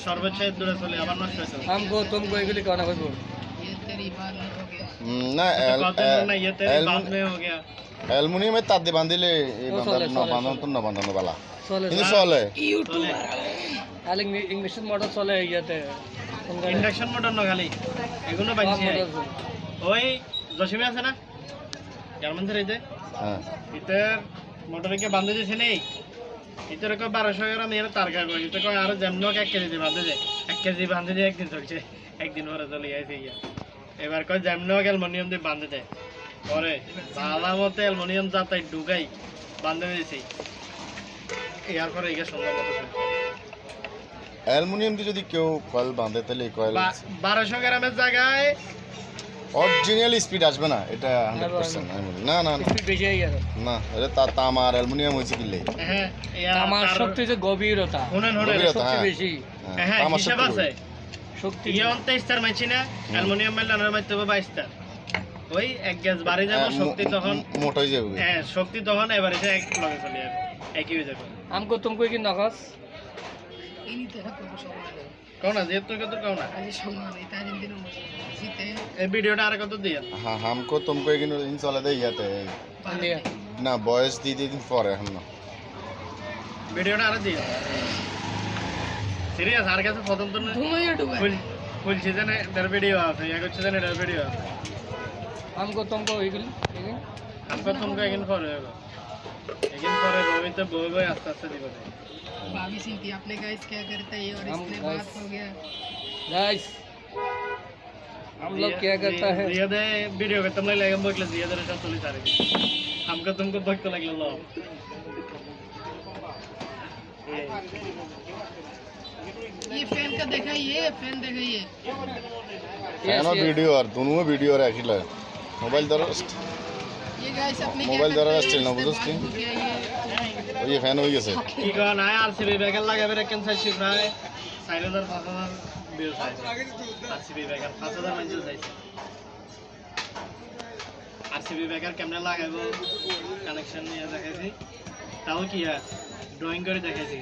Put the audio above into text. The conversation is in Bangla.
সর্বোচ্চ দূরে চলে আবার নষ্ট হয়েছে हमको तुमको एगुली कहना कोई बोल না না ये तेरी बात में हो गया অ্যালুমিনিয়ামের তার দিয়ে বাঁধিলে এই ও বাঁধার চলে, না চলে, বাঁধানো তো না বাঁধানো বালা सोले কিন্তু চলে आले इंग्लिश मॉडल सोले है जाते ইন্ডাকশন মোটর না খালি এগুলো বানছে ওই জসিমে আছে না জার্মান থেকে হ্যাঁ ইতার মোটরকে বাঁধে দিয়েছে নেই ইতার কো 1200 গ্রাম এর তার কাগজ ইতার কো আর যেমন 1 কেজি দিয়ে বাঁধে যায় 1 কেজি বাঁধে দিয়ে একদিন চলছে একদিন পরে চলে যাইছে ইয়া এবার কো যেমন অ্যালুমিনিয়াম দিয়ে বাঁধে দেয় পরে ভালো মতো অ্যালুমিনিয়াম যাতাই ঢুকাই বাঁধে দিয়েছে এর পরে একে সুন্দর মতো অ্যালুমিনিয়াম দিয়ে যদি কেউ কয়েল বাঁধে তাহলে এই কয়েল 1200 গ্রামের জায়গায় অরিজিনাল স্পিড আসবে না এটা 100% আমি বলি না না না स्पीड বেশি হয়ে গেছে না এটা তামা আর অ্যালুমিনিয়াম হয়েছে কিলে হ্যাঁ আমার শক্তি যে গভীরতা শুনেন গভীরতা, শক্তি হ্যাঁ। বেশি হ্যাঁ তামার হিসাব শক্তি আছে শক্তি ইয়ে 29 তার মাইছি না অ্যালুমিনিয়াম মেলানোর মাইতে হবে 22 তার ওই এক গ্যাস বাড়ি যাবে শক্তি তখন মোটা হয়ে যাবে হ্যাঁ শক্তি তখন এবারে এক লগে চলে যাবে একই হয়ে যাবে हमको तुमको কি নকস কোন আছে তুই কত কোন এই ভিডিওটা আর কত দিয়া হ্যাঁ हमको तुमको एक दिन चले दे याते দিয়া না বয়স দিয়ে দিন পরে এখন না ভিডিওটা আর দিয়া সিরিয়াস আর কাছে প্রথম তো ফুল সিজনে এর ভিডিও আছে এক হচ্ছে জানে এর ভিডিও আছে हमको तुमको এগুলি हमको तुमको একদিন পরে হবে একদিন পরে রবিতে বই বই আস্তে আস্তে দিব भाभी सिंह आपने गाइस क्या करता है और हम इसने guys- बात हो गया गाइस हम लोग क्या करता है जिया दे वीडियो के तुमने लगे बोले जिया दे सब चली सारे हमको तुमको भक्त लगे लो ये फैन का दिखाइए फैन दिखाइए ফ্যান ভিডিও আর দুনো ভিডিও রাখিল মোবাইল ধরো ये गाइस अपने मोबाइल द्वारा स्टिल ना बुझस की ওই যে ফ্যান হয়ে গেছে কি গো না আরসিবি ব্যাগের লাগাবে রে ক্যান্সার শিপ রায় 4000 5000 বিল চাইছে আরসিবি ব্যাগের 5000 মাইজল চাইছে আরসিবি ব্যাগের কেমনে লাগাবো কানেকশন নিয়ে দেখাইছি তাও কি ড্রয়িং করে দেখাইছি